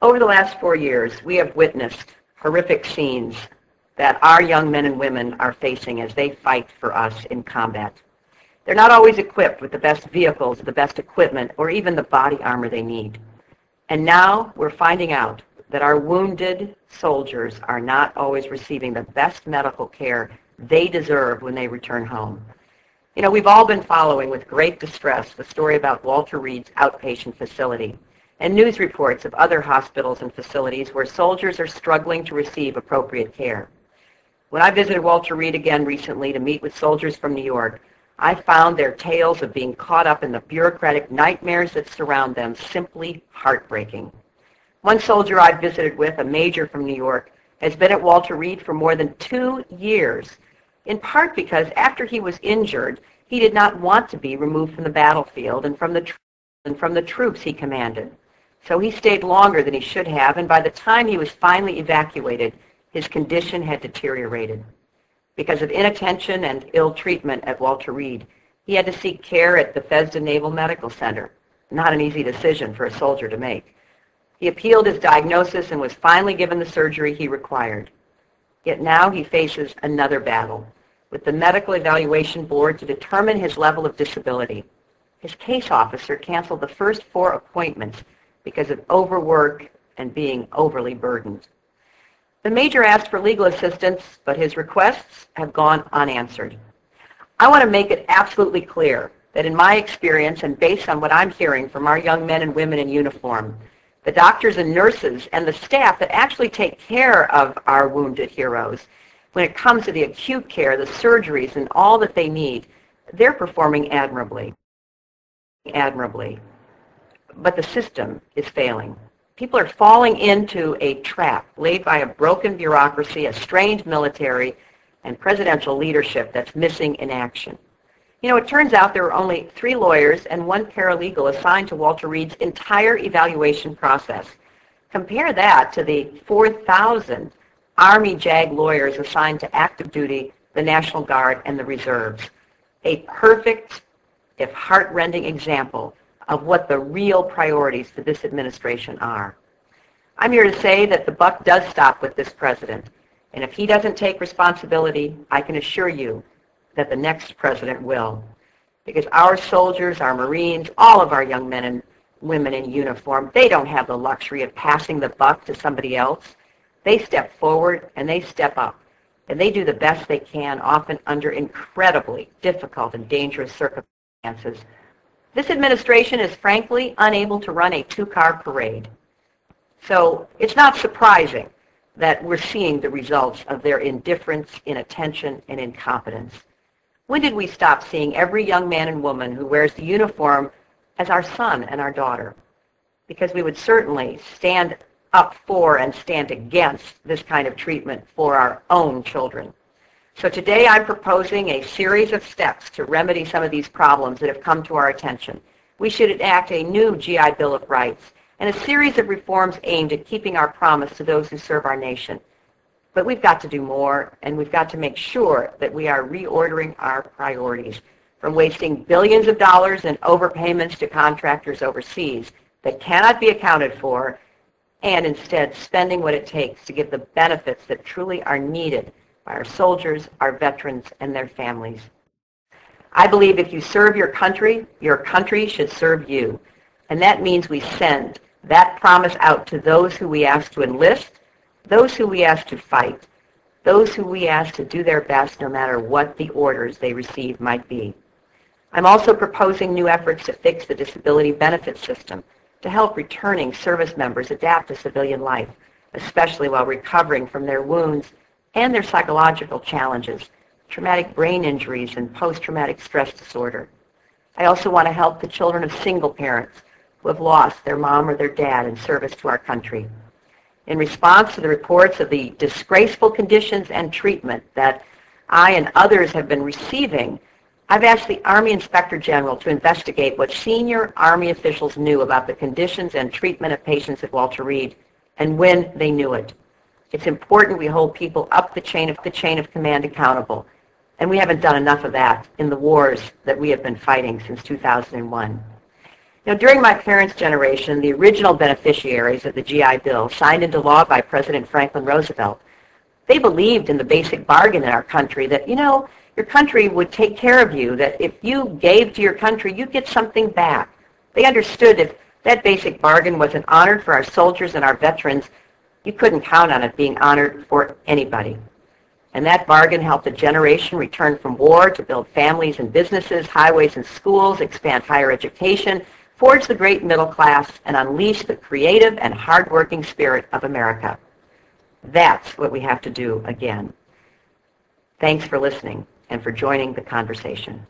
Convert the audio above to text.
Over the last 4 years, we have witnessed horrific scenes that our young men and women are facing as they fight for us in combat. They're not always equipped with the best vehicles, the best equipment, or even the body armor they need. And now we're finding out that our wounded soldiers are not always receiving the best medical care they deserve when they return home. You know, we've all been following with great distress the story about Walter Reed's outpatient facility and news reports of other hospitals and facilities where soldiers are struggling to receive appropriate care. When I visited Walter Reed again recently to meet with soldiers from New York, I found their tales of being caught up in the bureaucratic nightmares that surround them simply heartbreaking. One soldier I visited with, a major from New York, has been at Walter Reed for more than 2 years, in part because after he was injured, he did not want to be removed from the battlefield and from the troops he commanded. So he stayed longer than he should have, and by the time he was finally evacuated, his condition had deteriorated. Because of inattention and ill treatment at Walter Reed, he had to seek care at Bethesda Naval Medical Center. Not an easy decision for a soldier to make. He appealed his diagnosis and was finally given the surgery he required. Yet now he faces another battle with the Medical Evaluation Board to determine his level of disability. His case officer canceled the first 4 appointments because of overwork and being overly burdened. The major asked for legal assistance, but his requests have gone unanswered. I want to make it absolutely clear that in my experience and based on what I'm hearing from our young men and women in uniform, the doctors and nurses and the staff that actually take care of our wounded heroes, when it comes to the acute care, the surgeries, and all that they need, they're performing admirably. But the system is failing. People are falling into a trap laid by a broken bureaucracy, a strained military, and presidential leadership that's missing in action. You know, it turns out there were only 3 lawyers and 1 paralegal assigned to Walter Reed's entire evaluation process. Compare that to the 4,000 Army JAG lawyers assigned to active duty, the National Guard, and the Reserves. A perfect, if heart-rending example of what the real priorities for this administration are. I'm here to say that the buck does stop with this president, and if he doesn't take responsibility, I can assure you that the next president will. Because our soldiers, our Marines, all of our young men and women in uniform, they don't have the luxury of passing the buck to somebody else. They step forward and they step up, and they do the best they can, often under incredibly difficult and dangerous circumstances. This administration is frankly unable to run a 2-car parade. So it's not surprising that we're seeing the results of their indifference, inattention, and incompetence. When did we stop seeing every young man and woman who wears the uniform as our son and our daughter? Because we would certainly stand up for and stand against this kind of treatment for our own children. So today I'm proposing a series of steps to remedy some of these problems that have come to our attention. We should enact a new GI Bill of Rights and a series of reforms aimed at keeping our promise to those who serve our nation. But we've got to do more, and we've got to make sure that we are reordering our priorities from wasting billions of dollars in overpayments to contractors overseas that cannot be accounted for, and instead spending what it takes to give the benefits that truly are needed by our soldiers, our veterans, and their families. I believe if you serve your country should serve you. And that means we send that promise out to those who we ask to enlist, those who we ask to fight, those who we ask to do their best no matter what the orders they receive might be. I'm also proposing new efforts to fix the disability benefit system to help returning service members adapt to civilian life, especially while recovering from their wounds and their psychological challenges, traumatic brain injuries, and post-traumatic stress disorder. I also want to help the children of single parents who have lost their mom or their dad in service to our country. In response to the reports of the disgraceful conditions and treatment that I and others have been receiving, I've asked the Army Inspector General to investigate what senior Army officials knew about the conditions and treatment of patients at Walter Reed and when they knew it. It's important we hold people up the chain of command accountable, and we haven't done enough of that in the wars that we have been fighting since 2001. During my parents' generation, the original beneficiaries of the GI Bill, signed into law by President Franklin Roosevelt, they believed in the basic bargain in our country that, your country would take care of you, that if you gave to your country, you'd get something back. They understood if that basic bargain wasn't honored for our soldiers and our veterans, you couldn't count on it being honored for anybody. And that bargain helped a generation return from war to build families and businesses, highways and schools, expand higher education, forge the great middle class, and unleash the creative and hardworking spirit of America. That's what we have to do again. Thanks for listening and for joining the conversation.